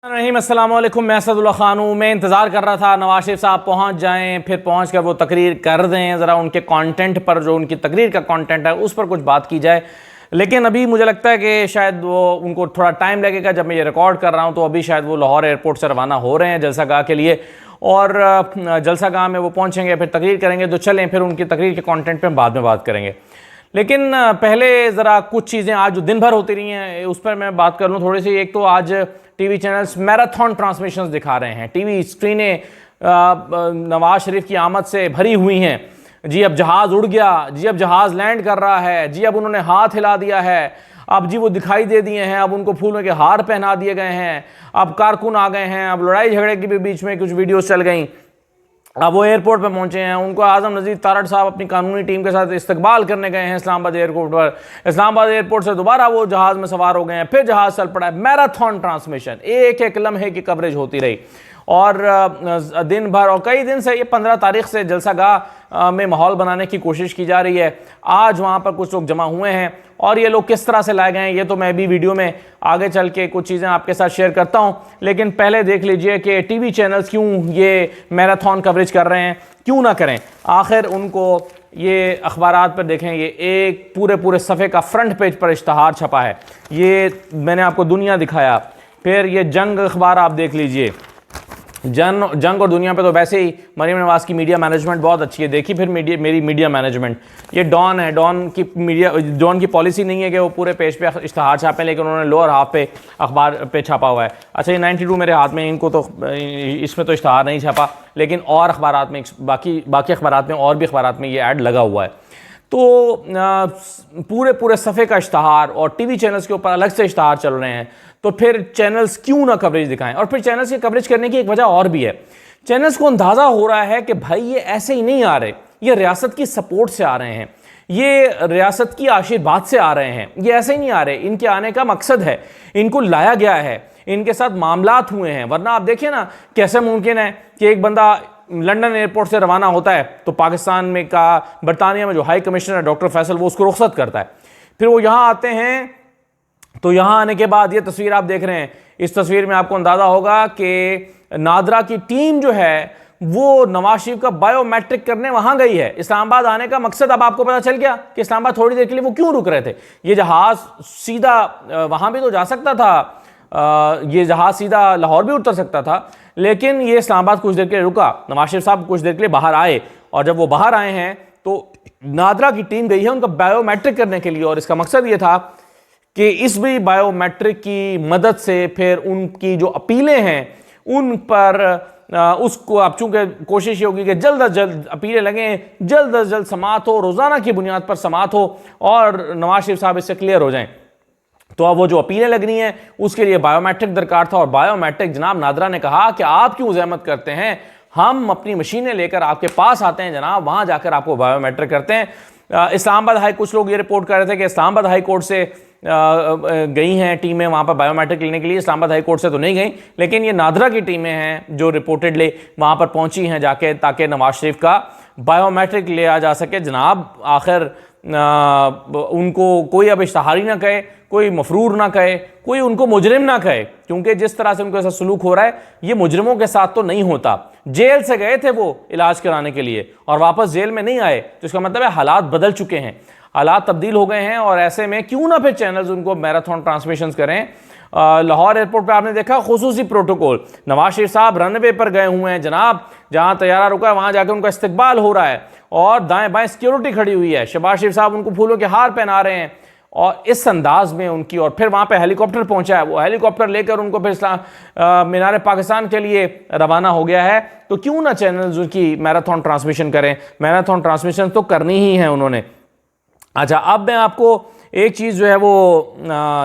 रहीम अस्सलाम वालेकुम। मैं असदुल्ला खान हूँ। मैं इंतज़ार कर रहा था नवाज शरीफ साहब पहुँच जाएं, फिर पहुँच कर वो तकरीर कर दें, ज़रा उनके कंटेंट पर, जो उनकी तकरीर का कंटेंट है उस पर कुछ बात की जाए। लेकिन अभी मुझे लगता है कि शायद वो उनको थोड़ा टाइम लगेगा। जब मैं ये रिकॉर्ड कर रहा हूँ तो अभी शायद वो लाहौर एयरपोर्ट से रवाना हो रहे हैं जलसागाह के लिए, और जलसागाह में वो पहुँचेंगे, फिर तकरीर करेंगे। तो चलें फिर उनकी तकरीर के कॉन्टेंट पर बाद में बात करेंगे। लेकिन पहले ज़रा कुछ चीज़ें आज जो दिन भर होती रही हैं उस पर मैं बात कर लूँ थोड़ी सी। एक तो आज टीवी चैनल्स मैराथन ट्रांसमिशंस दिखा रहे हैं। टीवी स्क्रीनें नवाज शरीफ की आमद से भरी हुई हैं। जी अब जहाज़ उड़ गया, जी अब जहाज़ लैंड कर रहा है, जी अब उन्होंने हाथ हिला दिया है, अब जी वो दिखाई दे दिए हैं, अब उनको फूलों के हार पहना दिए गए हैं, अब कारकुन आ गए हैं, अब लड़ाई झगड़े के भी बीच में कुछ वीडियोस चल गई, अब वो एयरपोर्ट पे पहुंचे हैं। उनको आजम नज़ीर तारड़ साहब अपनी कानूनी टीम के साथ इस्तकबाल करने गए हैं इस्लामाबाद एयरपोर्ट पर। इस्लामाबाद एयरपोर्ट से दोबारा वो जहाज़ में सवार हो गए हैं, फिर जहाज़ चल पड़ा है। मैराथन ट्रांसमिशन, एक एक लम्हे की कवरेज होती रही। और दिन भर, और कई दिन से, ये 15 तारीख से जलसागाह में माहौल बनाने की कोशिश की जा रही है। आज वहाँ पर कुछ लोग जमा हुए हैं और ये लोग किस तरह से लाए गए हैं ये तो मैं भी वीडियो में आगे चल के कुछ चीज़ें आपके साथ शेयर करता हूँ। लेकिन पहले देख लीजिए कि टीवी चैनल्स क्यों ये मैराथन कवरेज कर रहे हैं। क्यों ना करें, आखिर उनको ये अखबारात पर देखें, ये एक पूरे सफ़े का फ्रंट पेज पर इश्तहार छपा है। ये मैंने आपको दुनिया दिखाया, फिर ये जंग अखबार आप देख लीजिए। जंग और दुनिया पे तो वैसे ही मरीम नवाज की मीडिया मैनेजमेंट बहुत अच्छी है। देखिए फिर मेरी मीडिया मैनेजमेंट। ये डॉन है, डॉन की पॉलिसी नहीं है कि वो पूरे पेज पे इश्तहार छापें, लेकिन उन्होंने लोअर हाफ पे अखबार पे छापा हुआ है। अच्छा, ये 92 मेरे हाथ में, इनको तो इसमें तो इश्तहार नहीं छापा, लेकिन और अखबारात में, बाकी अखबारात में, और भी अखबारात में ये ऐड लगा हुआ है। तो पूरे सफ़े का इश्तहार, और टीवी चैनल्स के ऊपर अलग से इश्तहार चल रहे हैं। तो फिर चैनल्स क्यों ना कवरेज दिखाएं। और फिर चैनल्स की कवरेज करने की एक वजह और भी है। चैनल्स को अंदाज़ा हो रहा है कि भाई ये ऐसे ही नहीं आ रहे, ये रियासत की सपोर्ट से आ रहे हैं, ये रियासत की आशीर्वाद से आ रहे हैं, ये ऐसे ही नहीं आ रहे, इनके आने का मकसद है, इनको लाया गया है, इनके साथ मामलात हुए हैं। वरना आप देखिए ना, कैसे मुमकिन है कि एक बंदा लंदन एयरपोर्ट से रवाना होता है तो पाकिस्तान में का बरतानिया में जो हाई कमिश्नर है डॉक्टर फैसल, वो उसको रुख्सत करता है। फिर वो यहाँ आते हैं, तो यहाँ आने के बाद ये तस्वीर आप देख रहे हैं। इस तस्वीर में आपको अंदाजा होगा कि नादरा की टीम जो है वो नवाज शरीफ का बायोमेट्रिक करने वहां गई है। इस्लामाबाद आने का मकसद अब आपको पता चल गया कि इस्लामाबाद थोड़ी देर के लिए वो क्यों रुक रहे थे। ये जहाज सीधा वहां भी तो जा सकता था, ये जहाज सीधा लाहौर भी उतर सकता था, लेकिन ये इस्लामाबाद कुछ देर के लिए रुका। नवाज शरीफ साहब कुछ देर के लिए बाहर आए, और जब वो बाहर आए हैं तो नादरा की टीम गई है उनका बायोमेट्रिक करने के लिए। और इसका मकसद ये था कि इस भी बायोमेट्रिक की मदद से फिर उनकी जो अपीलें हैं उन पर उसको, अब चूंकि कोशिश ये होगी कि जल्द अज जल्द अपीलें लगें, जल्द अज जल्द समाअत हो, रोज़ाना की बुनियाद पर समाअत हो और नवाज शरीफ साहब इससे क्लियर हो जाएं। तो अब वो जो अपीलें लगनी है उसके लिए बायोमेट्रिक दरकार था। और बायोमेट्रिक, जनाब नादरा ने कहा कि आप क्यों ज़हमत करते हैं, हम अपनी मशीनें लेकर आपके पास आते हैं जनाब, वहाँ जाकर आपको बायोमेट्रिक करते हैं। इस्लामाबाद हाई, कुछ लोग ये रिपोर्ट कर रहे थे कि इस्लामाबाद हाई कोर्ट से गई हैं टीमें वहाँ पर बायोमेट्रिक लेने के लिए। इस्लामाबाद हाई कोर्ट से तो नहीं गई, लेकिन ये नादरा की टीमें हैं जो रिपोर्टेडली वहाँ पर पहुँची हैं जाके, ताकि नवाज शरीफ का बायोमेट्रिक लिया जा सके। जनाब आखिर उनको कोई अब इश्तहारी ना कहे, कोई मफरूर ना कहे, कोई उनको मुजरिम ना कहे, क्योंकि जिस तरह से उनके साथ सलूक हो रहा है ये मुजरिमों के साथ तो नहीं होता। जेल से गए थे वो इलाज कराने के लिए और वापस जेल में नहीं आए, तो इसका मतलब है हालात बदल चुके हैं, हालात तब्दील हो गए हैं। और ऐसे में क्यों ना फिर चैनल्स उनको मैराथन ट्रांसमिशंस करें। लाहौर एयरपोर्ट पर आपने देखा खुसूसी प्रोटोकॉल, नवाज शरीफ साहब रनवे पर गए हुए हैं जनाब, जहां तैयारा रुका है वहां जाकर उनका इस्तकबाल हो रहा है, और दाएं बाएं सिक्योरिटी खड़ी हुई है। शहबाज शरीफ साहब उनको फूलों के हार पहना रहे हैं और इस अंदाज में उनकी, और फिर वहां पे हेलीकॉप्टर पहुंचा है, वो हेलीकॉप्टर लेकर उनको फिर मीनार पाकिस्तान के लिए रवाना हो गया है। तो क्यों ना चैनल्स उनकी मैराथन ट्रांसमिशन करें। मैराथन ट्रांसमिशन तो करनी ही है उन्होंने। अच्छा, अब मैं आपको एक चीज़ जो है वो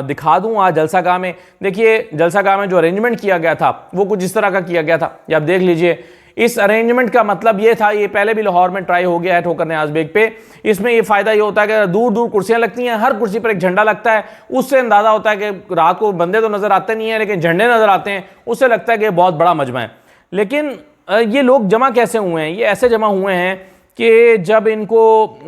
दिखा दूं। आज जलसागाह में देखिए, जलसागाह में जो अरेंजमेंट किया गया था वो कुछ इस तरह का किया गया था, ये आप देख लीजिए। इस अरेंजमेंट का मतलब ये था, ये पहले भी लाहौर में ट्राई हो गया है ठोकर न्याज़ बेग पे। इसमें ये फ़ायदा ये होता है कि दूर दूर कुर्सियाँ लगती हैं, हर कुर्सी पर एक झंडा लगता है, उससे अंदाज़ा होता है कि रात को बंदे तो नज़र आते नहीं हैं लेकिन झंडे नज़र आते हैं, उससे लगता है कि बहुत बड़ा मजमा है। लेकिन ये लोग जमा कैसे हुए हैं? ये ऐसे जमा हुए हैं कि जब इनको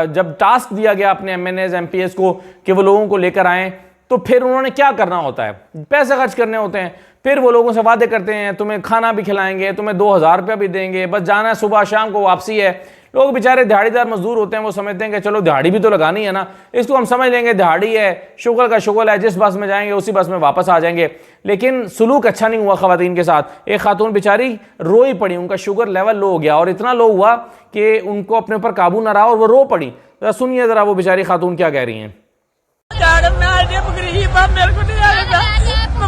जब टास्क दिया गया अपने MNAs MPs को कि वो लोगों को लेकर आएँ, तो फिर उन्होंने क्या करना होता है, पैसे खर्च करने होते हैं। फिर वो लोगों से वादे करते हैं तुम्हें खाना भी खिलाएंगे, तुम्हें 2000 रुपया भी देंगे, बस जाना है, सुबह शाम को वापसी है। लोग बेचारे दिहाड़ीदार मजदूर होते हैं, वो समझते हैं कि चलो दिहाड़ी भी तो लगानी है ना, इसको हम समझ लेंगे दिहाड़ी है, शुगर का शुगर है, जिस बस में जाएंगे उसी बस में वापस आ जाएंगे। लेकिन सुलूक अच्छा नहीं हुआ ख़वातीन के साथ। एक खातून बेचारी रोई पड़ी, उनका शुगर लेवल लो हो गया और इतना लो हुआ कि उनको अपने ऊपर काबू ना रहा और वो रो पड़ी। जरा सुनिए जरा वो बेचारी खातून क्या कह रही हैं।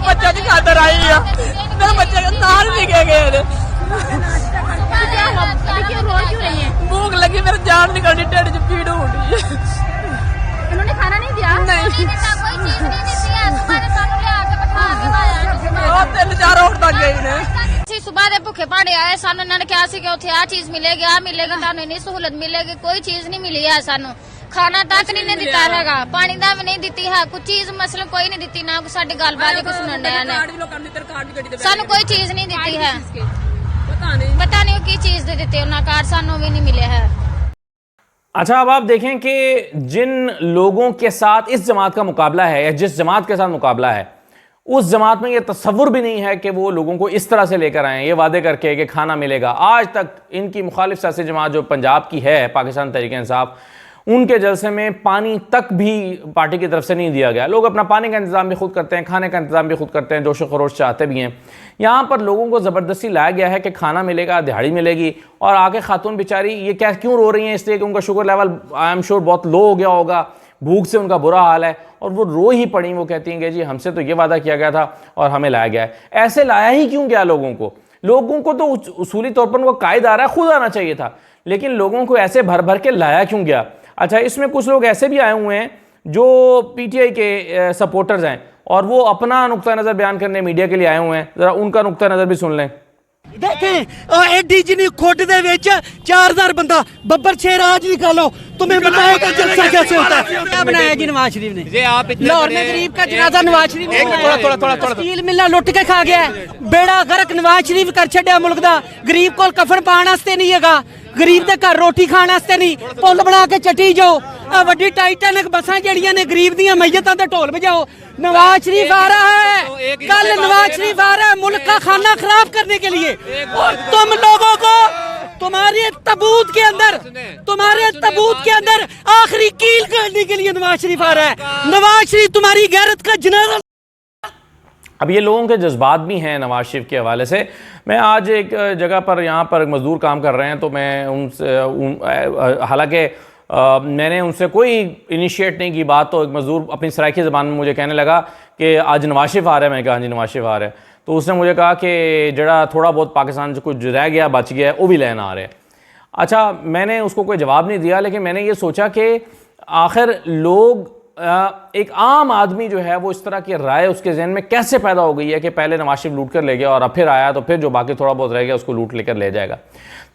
बच्चा की खातर आई है, मेरे बच्चे का नाल भी गए, भूख लगी, मेरे जान निकलनी, टेढ़ से पीड़ हो रही है। उन्होंने खाना नहीं दिया? नहीं, कोई चीज नहीं दी। 3-4 और तक गई सुबह दे भुखे भाड़े आए सानू, इन्होंने क्या सी कि उत्थे आ चीज मिलेगी, आ मिलेगी, तुहानू इन्नी सहूलत मिलेगी, कोई चीज नहीं मिली है सानू। खाना तक नहीं दिता हैगा, पानी दा भी नहीं दिती है, कुछ चीज मतलब कोई नहीं दिती, ना साडी गलबात को सुनन डया ने, सानू कोई चीज नहीं दिती है। पता नहीं की चीज दे देते उन्हें, कार्ड सानू भी नहीं मिले है। अच्छा, अब आप देखें कि जिन लोगों के साथ इस जमात का मुकाबला है या जिस जमात के साथ मुकाबला है, उस जमात में ये तस्वुर भी नहीं है कि वो लोगों को इस तरह से लेकर आए, ये वादे करके कि खाना मिलेगा। आज तक इनकी मुखालिफ सियासी जमात जो पंजाब की है, पाकिस्तान तहरीक-ए-इंसाफ, उनके जलसे में पानी तक भी पार्टी की तरफ से नहीं दिया गया। लोग अपना पानी का इंतज़ाम भी खुद करते हैं, खाने का इंतज़ाम भी खुद करते हैं, जोश व खरोश चाहते भी हैं। यहाँ पर लोगों को ज़बरदस्ती लाया गया है कि खाना मिलेगा, दिहाड़ी मिलेगी, और आके खातून बेचारी ये क्या क्यों रो रही हैं? इसलिए कि उनका sugar level I am sure बहुत लो हो गया होगा, भूख से उनका बुरा हाल है, और वो रो ही पड़ी। वो कहती हैं कि जी हमसे तो ये वादा किया गया था और हमें लाया गया है। ऐसे लाया ही क्यों गया लोगों को? लोगों को तो उसूली तौर पर उनको कायद आ रहा है, खुद आना चाहिए था, लेकिन लोगों को ऐसे भर भर के लाया क्यों गया? अच्छा, इसमें कुछ लोग ऐसे भी आए हुए हैं जो पीटीआई के सपोर्टर्स हैं और वो अपना नुक्ता नज़र बयान करने मीडिया के लिए आए हुए हैं। ज़रा उनका नुक्ता नज़र भी सुन लें। देखें एडी जिनी खोट दे विच 4000 बंदा बब्बर शेर आज निकालो, तुम्हें बताओ कि जलसा कैसे होता है? क्या बनाया जी नवाज शरीफ ने? लाहौर में गरीब का जनाजा नवाज शरीफ ने थोड़ा स्टील मिला लुट के खा गया, बेड़ा गर्क नवाज शरीफ कर छड्या मुल्क दा। गरीब को कफन पाने वास्ते नहीं हैगा, गरीब दे घर रोटी खाने वास्ते नहीं, पुल बना के चटी जाओ। वड्डी टाइटैनिक बसां जड़ियां ने गरीब दियां मैयतां ते ढोल बजाओ। नवाज शरीफ आ रहा है, कल नवाज शरीफ आ रहा है मुल्क का खाना खराब करने के लिए, और तुम लोगों को तुम्हारे तबूत के अंदर आखिरी कील करने के लिए नवाज शरीफ आ रहा है। नवाज शरीफ तुम्हारी गैरत का जनाजा। अब ये लोगों के जज्बात भी हैं नवाज शरीफ के हवाले से। मैं आज एक जगह पर यहाँ पर मज़दूर काम कर रहे हैं, तो मैं उनसे हालांकि मैंने उनसे कोई इनिशिएट नहीं की बात, तो एक मज़दूर अपनी सराइकी ज़बान में मुझे कहने लगा कि आज नवाज शरीफ आ रहा है। मैंने कहा हाँ जी नवाज शरीफ आ रहा है। तो उसने मुझे कहा कि जड़ा थोड़ा बहुत पाकिस्तान से कुछ रह गया बच गया है वो भी लेना आ रहे हैं। अच्छा, मैंने उसको कोई जवाब नहीं दिया, लेकिन मैंने ये सोचा कि आखिर लोग एक आम आदमी जो है वो इस तरह की राय उसके जहन में कैसे पैदा हो गई है कि पहले नवाज शरीफ लूट कर ले गया और अब फिर आया तो फिर जो बाकी थोड़ा बहुत रह गया उसको लूट लेकर ले जाएगा।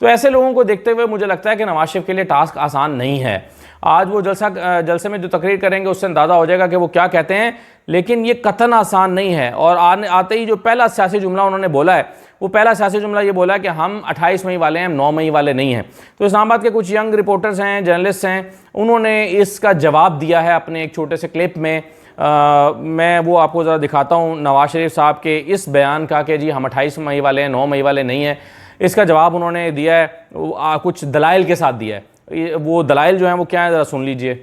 तो ऐसे लोगों को देखते हुए मुझे लगता है कि नवाज शरीफ के लिए टास्क आसान नहीं है। आज वो जलसे में जो तकरीर करेंगे उससे अंदाज़ा हो जाएगा कि वो क्या कहते हैं, लेकिन ये कतन आसान नहीं है। और आते ही जो पहला सियासी जुमला उन्होंने बोला है, वो पहला सियासी जुमला ये बोला है कि हम 28 मई वाले हैं, हम 9 मई वाले नहीं हैं। तो इस्लामाबाद के कुछ यंग रिपोर्टर्स हैं, जर्नलिस्ट हैं, उन्होंने इसका जवाब दिया है अपने एक छोटे से क्लिप में। मैं वो आपको ज़रा दिखाता हूँ नवाज शरीफ साहब के इस बयान का कि जी हम 28 मई वाले हैं, 9 मई वाले नहीं हैं। इसका जवाब उन्होंने दिया है कुछ दलाइल के साथ दिया है। वो दलाइल जो हैं वो क्या है, ज़रा सुन लीजिए।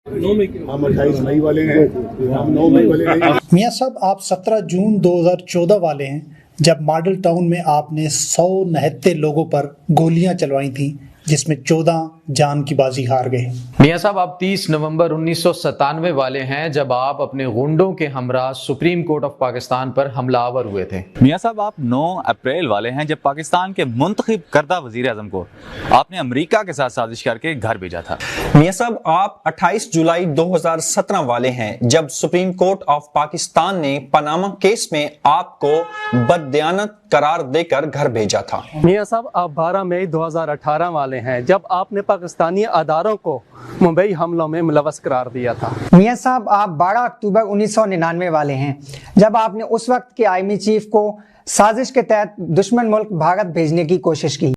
हम 28 मई वाले हैं, हम 9 मई वाले हैं। मियां साहब, आप 17 जून 2014 वाले हैं जब मॉडल टाउन में आपने 100 निहत्ते लोगों पर गोलियां चलवाई थी, जिसमें 14 जान की बाजी हार गए। मियां साहब, आप 30 नवंबर 1997 वाले हैं जब आप अपने गुंडों के हमरा सुप्रीम कोर्ट ऑफ पाकिस्तान पर हमलावर हुए थे। मियां साहब, आप 9 अप्रैल वाले हैं जब पाकिस्तान के मुंतखब करदा वजीर आजम को आपने अमेरिका के साथ साजिश करके घर भेजा था। मियां साहब, आप 28 जुलाई 2017 वाले हैं जब सुप्रीम कोर्ट ऑफ पाकिस्तान ने पनामा केस में आपको बददियानत करार देकर घर भेजा था। मियां साहब, आप 12 मई 2018 वाले हैं जब आपने पाकिस्तानी अदारों को मुंबई हमलों में मुलव्वस करार दिया था। मियां साहब, आप 12 अक्टूबर 1999 वाले हैं जब आपने उस वक्त के आर्मी चीफ को साजिश के तहत दुश्मन मुल्क भारत भेजने की कोशिश की।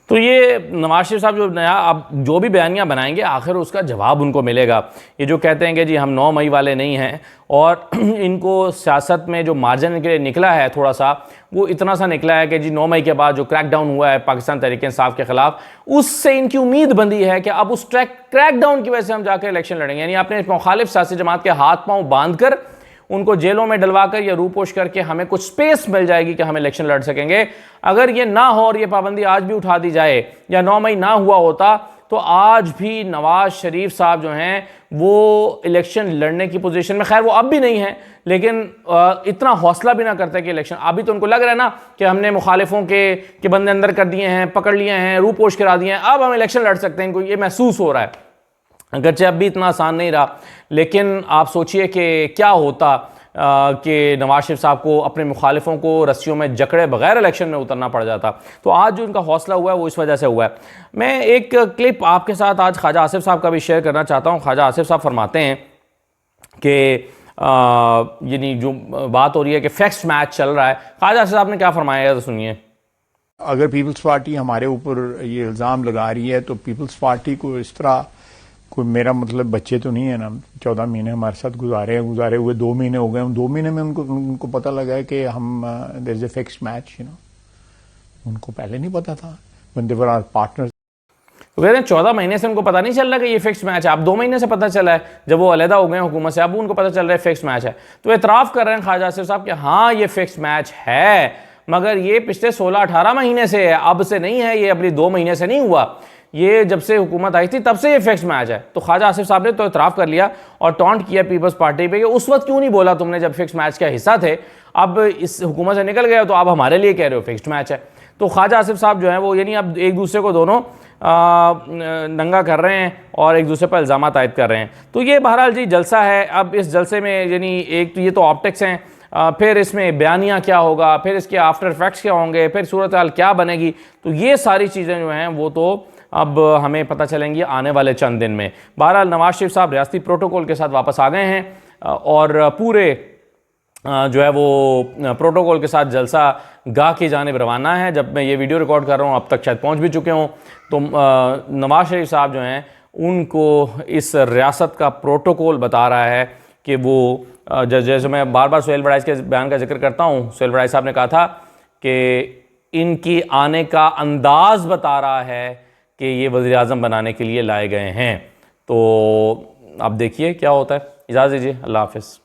तो ये नवाज शरीफ साहब जो नया अब जो भी बयानियाँ बनाएंगे आखिर उसका जवाब उनको मिलेगा। ये जो कहते हैं कि जी हम 9 मई वाले नहीं हैं और इनको सियासत में जो मार्जिन के लिए निकला है थोड़ा सा, वो इतना सा निकला है कि जी 9 मई के बाद जो क्रैकडाउन हुआ है पाकिस्तान तहरीक इंसाफ के खिलाफ, उससे इनकी उम्मीद बंधी है कि अब उस क्रैकडाउन की वजह से हम जाकर इलेक्शन लड़ेंगे। यानी अपने मुखालिफ सियासी जमात के हाथ पांव बांधकर उनको जेलों में डलवाकर या रूपोश करके हमें कुछ स्पेस मिल जाएगी कि हम इलेक्शन लड़ सकेंगे। अगर ये ना हो और ये पाबंदी आज भी उठा दी जाए या 9 मई ना हुआ होता तो आज भी नवाज शरीफ साहब जो हैं वो इलेक्शन लड़ने की पोजीशन में, खैर वो अब भी नहीं है, लेकिन इतना हौसला भी ना करते कि इलेक्शन, अभी तो उनको लग रहा है ना कि हमने मुखालिफों के बंदे अंदर कर दिए हैं, पकड़ लिए हैं, रूपोश करा दिए हैं, अब हम इलेक्शन लड़ सकते हैं, इनको ये महसूस हो रहा है। अगरचे अब भी इतना आसान नहीं रहा, लेकिन आप सोचिए कि क्या होता कि नवाज शरीफ साहब को अपने मुखालिफों को रस्सियों में जकड़े बगैर इलेक्शन में उतरना पड़ जाता। तो आज जो इनका हौसला हुआ है वो इस वजह से हुआ है। मैं एक क्लिप आपके साथ आज ख्वाजा आसिफ साहब का भी शेयर करना चाहता हूँ। ख्वाजा आसिफ साहब फरमाते हैं कि यानी जो बात हो रही है कि फिक्स्ड मैच चल रहा है, ख्वाजा आसिफ साहब ने क्या फरमाया तो सुनिए। अगर पीपल्स पार्टी हमारे ऊपर ये इल्ज़ाम लगा रही है तो पीपल्स पार्टी को इस तरह, कोई मेरा मतलब बच्चे तो नहीं है ना, 14 महीने हमारे साथ गुजारे हुए 2 महीने हो गए, 2 महीने में उनको पता लगा है कि हम there is a fixed match, उनको पहले नहीं पता था, when they were our partners. तो कह रहे हैं 14 महीने से उनको पता नहीं चल रहा कि ये फिक्स्ड मैच है, अब 2 महीने से पता चला है जब वो अलहदा हो गए हुकूमत से, अब उनको पता चल रहा है फिक्स्ड मैच है। तो एतराफ़ कर रहे हैं ख्वाजा आसिफ साहब कि हाँ ये फिक्स्ड मैच है, मगर ये पिछले 16-18 महीने से है, अब से नहीं है, ये अगली 2 महीने से नहीं हुआ, ये जब से हुकूमत आई थी तब से ये फिक्स्ड मैच है। तो ख्वाजा आसिफ साहब ने तो इतराफ़ कर लिया और टॉन्ट किया पीपल्स पार्टी पे कि उस वक्त क्यों नहीं बोला तुमने जब फिक्स्ड मैच का हिस्सा थे, अब इस हुकूमत से निकल गए तो अब हमारे लिए कह रहे हो फिक्स्ड मैच है। तो ख्वाजा आसिफ साहब जो हैं वो यानी अब एक दूसरे को दोनों नंगा कर रहे हैं और एक दूसरे पर इल्ज़ामात आयद कर रहे हैं। तो ये बहरहाल जी जलसा है। अब इस जलसे में यानी एक तो ये तो ऑप्टिक्स हैं, फिर इसमें बयानिया क्या होगा, फिर इसके आफ्टर इफेक्ट्स क्या होंगे, फिर सूरत हाल क्या बनेगी, तो ये सारी चीज़ें जो हैं वो तो अब हमें पता चलेंगी आने वाले चंद दिन में। बहरहाल नवाज शरीफ साहब रियासती प्रोटोकॉल के साथ वापस आ गए हैं और पूरे जो है वो प्रोटोकॉल के साथ जलसा गाह की जानिब रवाना है। जब मैं ये वीडियो रिकॉर्ड कर रहा हूँ अब तक शायद पहुँच भी चुके हों। तो नवाज शरीफ साहब जो हैं उनको इस रियासत का प्रोटोकॉल बता रहा है कि वो जैसे मैं बार बार सुहेल वड़ाइस के बयान का जिक्र करता हूँ, सुहेल वड़ाइस साहब ने कहा था कि इनकी आने का अंदाज़ बता रहा है कि ये वज़ीर-ए-आज़म बनाने के लिए लाए गए हैं। तो आप देखिए क्या होता है। इजाज़त दीजिए, अल्लाह हाफ़िज़।